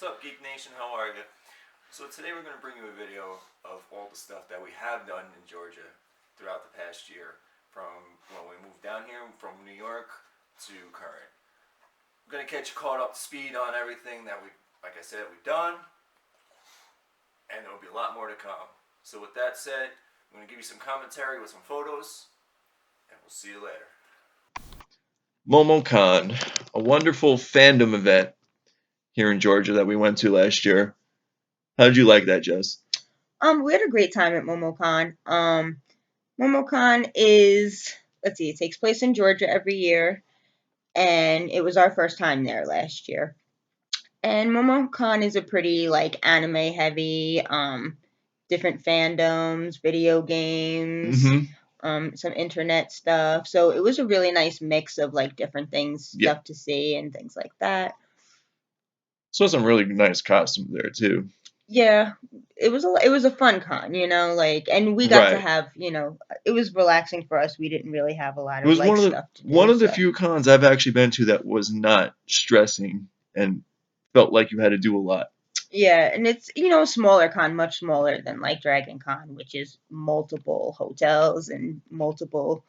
What's up, Geek Nation? How are you? So today we're going to bring you a video of all the stuff that we have done in Georgia throughout the past year, from when we moved down here from New York to current. We're going to get you caught up to speed on everything that like I said, we've done, and there will be a lot more to come. So with that said, I'm going to give you some commentary with some photos, and we'll see you later. MomoCon, a wonderful fandom event here in Georgia that we went to last year. How did you like that, Jess? We had a great time at MomoCon. MomoCon is, it takes place in Georgia every year, and it was our first time there last year. And MomoCon is a pretty anime heavy, different fandoms, video games, some internet stuff. So it was a really nice mix of different things, stuff to see and things like that. So some really nice costumes there too. Yeah, it was a fun con, and we got to have, it was relaxing for us. We didn't really have a lot of stuff to do. One of the few cons I've actually been to that was not stressing and felt like you had to do a lot. Yeah, and it's, a smaller con, much smaller than Dragon Con, which is multiple hotels and multiple,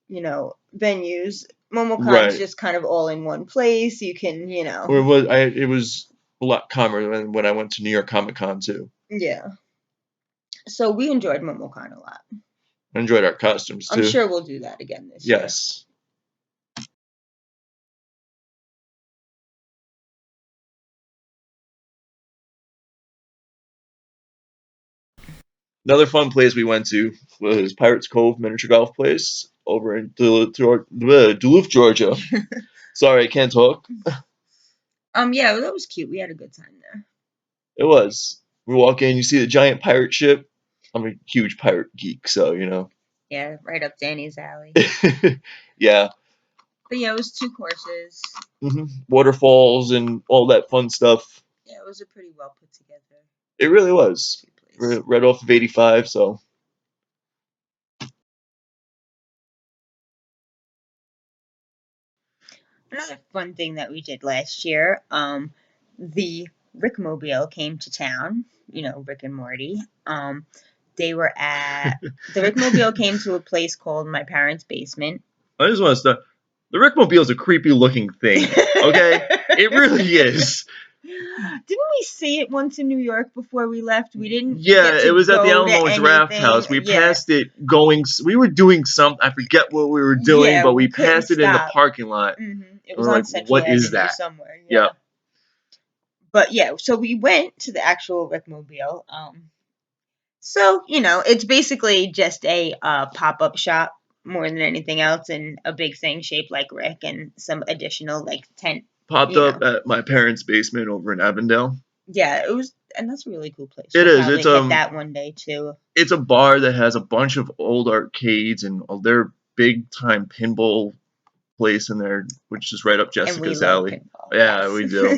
venues. MomoCon is just kind of all in one place. You can, It was a lot calmer than when I went to New York Comic Con too. Yeah. So we enjoyed MomoCon a lot. I enjoyed our costumes too. I'm sure we'll do that again this year. Yes. Another fun place we went to was Pirates Cove Miniature Golf Place over in Duluth, Georgia. Sorry, I can't talk. Yeah, that was cute. We had a good time there. It was. We walk in, you see the giant pirate ship. I'm a huge pirate geek, so Yeah, right up Danny's alley. Yeah. But yeah, it was 2 courses. Waterfalls and all that fun stuff. Yeah, it was a pretty well put together. It really was. Right off of 85, so. Another fun thing that we did last year, the Rickmobile came to town. Rick and Morty. They were at the Rickmobile came to a place called my parents' basement. I just want to start. The Rickmobile is a creepy looking thing. Okay, it really is. Didn't we see it once in New York before we left? We didn't. Yeah, it was at the Alamo Draft House. We passed it going. We were doing something. I forget what we were doing, but we passed it in the parking lot. It was on Central Avenue somewhere. Yeah. But yeah, so we went to the actual Rickmobile. So it's basically just a pop-up shop more than anything else, and a big thing shaped like Rick, and some additional tent. Popped up at my parents' basement over in Avondale. Yeah, it was, and that's a really cool place. It is. It's hit that one day too. It's a bar that has a bunch of old arcades and their big time pinball place in there, which is right up Jessica's alley. Yeah, we do.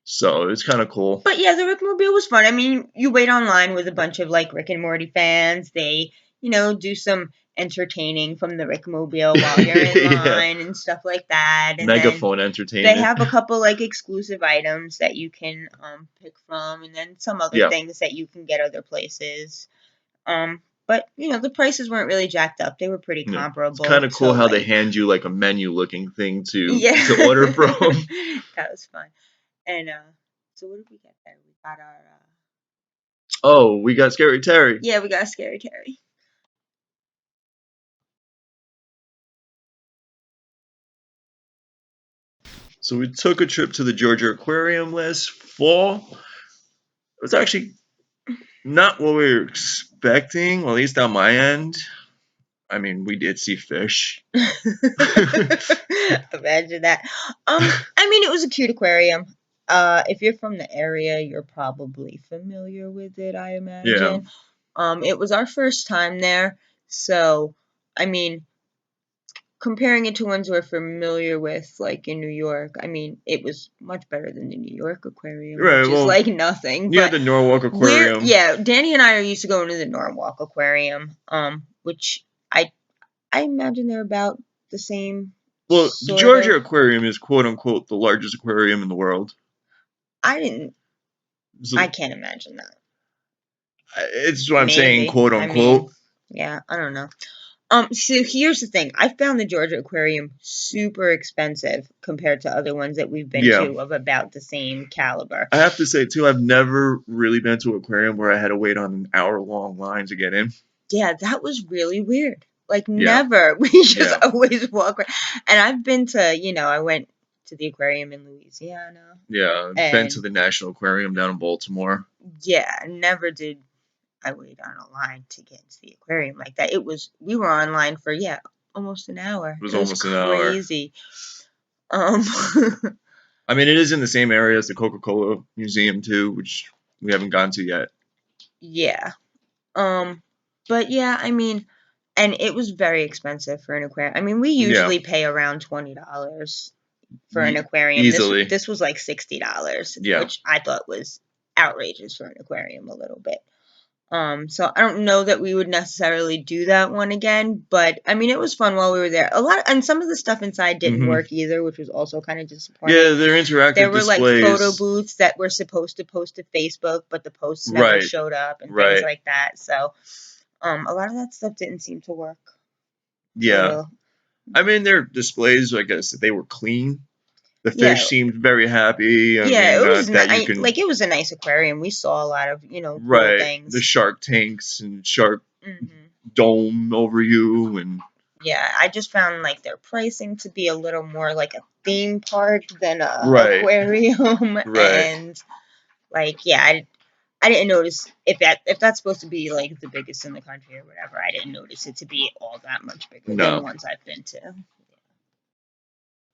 So it's kind of cool. But yeah, the Rickmobile was fun. I mean, you wait online with a bunch of Rick and Morty fans. They, do some entertaining from the Rickmobile while you're in line and stuff like that. And Megaphone entertainment. They have a couple exclusive items that you can pick from, and then some other things that you can get other places. But the prices weren't really jacked up. They were pretty comparable. It's kind of cool how they hand you a menu looking thing to order from. That was fun. And so what did we get there? We got our we got Scary Terry. Yeah, we got Scary Terry. So we took a trip to the Georgia Aquarium last fall. It was actually not what we were expecting, at least on my end. I mean, we did see fish. Imagine that. I mean, it was a cute aquarium. If you're from the area, you're probably familiar with it, I imagine. Yeah. It was our first time there, so I mean, comparing it to ones we're familiar with, in New York, I mean, it was much better than the New York Aquarium, which is nothing. You had the Norwalk Aquarium. Yeah, Danny and I are used to going to the Norwalk Aquarium, which I imagine they're about the same. Well, the Georgia Aquarium is quote unquote the largest aquarium in the world. I didn't. So, I can't imagine that. it's what I'm saying, Maybe. quote I mean, unquote. yeah, I don't know. So here's the thing. I found the Georgia Aquarium super expensive compared to other ones that we've been Yeah. to of about the same caliber. I have to say too, I've never really been to an aquarium where I had to wait on an hour-long line to get in. Yeah, that was really weird. Like Yeah. never. We just Yeah. always walk around. And I've been to, I went to the aquarium in Louisiana. Yeah, I've been to And the National Aquarium down in Baltimore. yeah, never did I wait on a line to get into the aquarium like that. We were online for almost an hour. It was almost an hour. Crazy. Um I mean, it is in the same area as the Coca-Cola Museum too, which we haven't gone to yet. Yeah. But yeah, I mean, and it was very expensive for an aquarium. I mean, we usually pay around $20 for an aquarium. Easily. This was like $60, Yeah. which I thought was outrageous for an aquarium a little bit. So I don't know that we would necessarily do that one again, but I mean, it was fun while we were there. And some of the stuff inside didn't work either, which was also kind of disappointing. Yeah, they're interactive There were displays. like photo booths that were supposed to post to Facebook, but the posts never showed up and things like that. So, a lot of that stuff didn't seem to work. Yeah. I mean, their displays, I guess, they were clean. The fish seemed very happy. It was it was a nice aquarium. We saw a lot of cool things. The shark tanks and shark dome over you, and I just found like their pricing to be a little more like a theme park than a aquarium, and I didn't notice if that's supposed to be like the biggest in the country or whatever. I didn't notice it to be all that much bigger than the ones I've been to.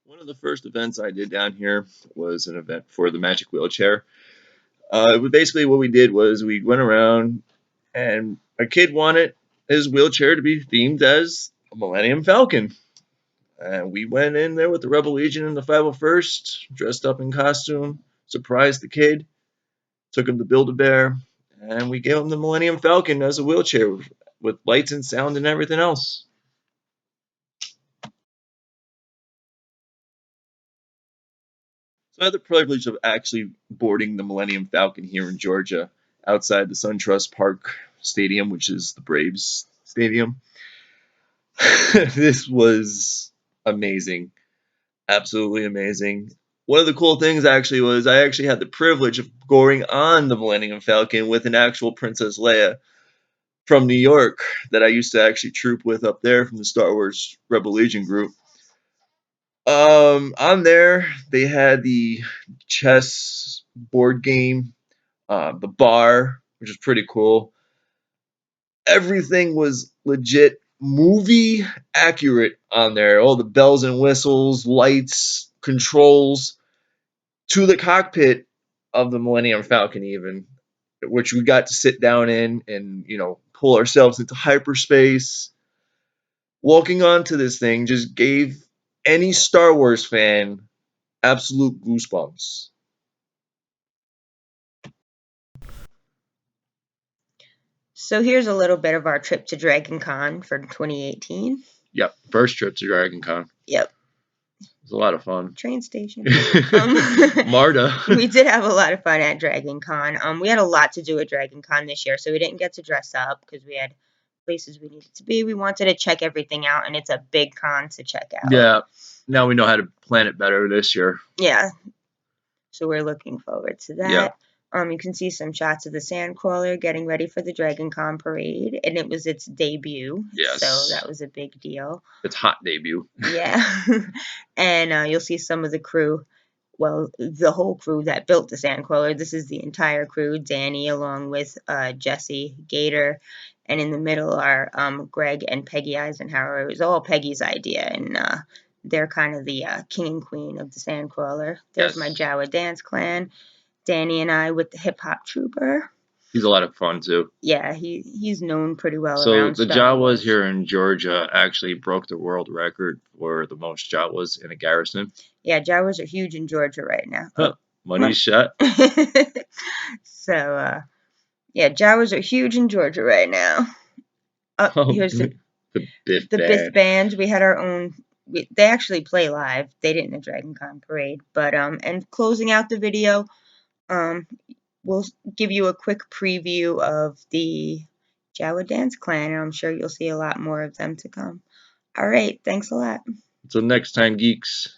One of the first events I did down here was an event for the Magic Wheelchair. Basically, what we did was we went around, and a kid wanted his wheelchair to be themed as a Millennium Falcon. And we went in there with the Rebel Legion and the 501st, dressed up in costume, surprised the kid, took him to Build-A-Bear, and we gave him the Millennium Falcon as a wheelchair with lights and sound and everything else. So I had the privilege of actually boarding the Millennium Falcon here in Georgia, outside the SunTrust Park Stadium, which is the Braves Stadium. This was amazing. Absolutely amazing. One of the cool things actually was I actually had the privilege of going on the Millennium Falcon with an actual Princess Leia from New York that I used to actually troop with up there from the Star Wars Rebel Legion group. On there, they had the chess board game, the bar, which is pretty cool. Everything was legit movie accurate on there. All the bells and whistles, lights, controls, to the cockpit of the Millennium Falcon even, which we got to sit down in and, pull ourselves into hyperspace. Walking onto this thing just gave any Star Wars fan absolute goosebumps. So here's a little bit of our trip to Dragon Con for 2018. Yep, first trip to Dragon Con. Yep. It was a lot of fun. Train station. Marta. We did have a lot of fun at Dragon Con. We had a lot to do at Dragon Con this year, so we didn't get to dress up because we had places we needed to be. We wanted to check everything out, and it's a big con to check out. Yeah. Now we know how to plan it better this year. Yeah. So we're looking forward to that. Yeah. You can see some shots of the Sandcrawler getting ready for the Dragon Con parade, and it was its debut. Yes. So that was a big deal. Its hot debut. Yeah. And you'll see some of the crew. Well, the whole crew that built the Sandcrawler. This is the entire crew. Danny, along with Jesse, Gator, and in the middle are Greg and Peggy Eisenhower. It was all Peggy's idea, and they're kind of the king and queen of the Sandcrawler. There's my Jawa dance clan. Danny and I with the hip hop trooper. He's a lot of fun too. Yeah, he's known pretty well So around the Jawas here in Georgia actually broke the world record for the most Jawas in a garrison. Yeah, Jawas are huge in Georgia right now. Huh. Money shot. So, yeah, Jawas are huge in Georgia right now. Here's the Biff Band. We had our own. They actually play live. They didn't at Dragon Con parade, but and closing out the video, we'll give you a quick preview of the Jawa Dance Clan, and I'm sure you'll see a lot more of them to come. All right, thanks a lot. Until next time, geeks.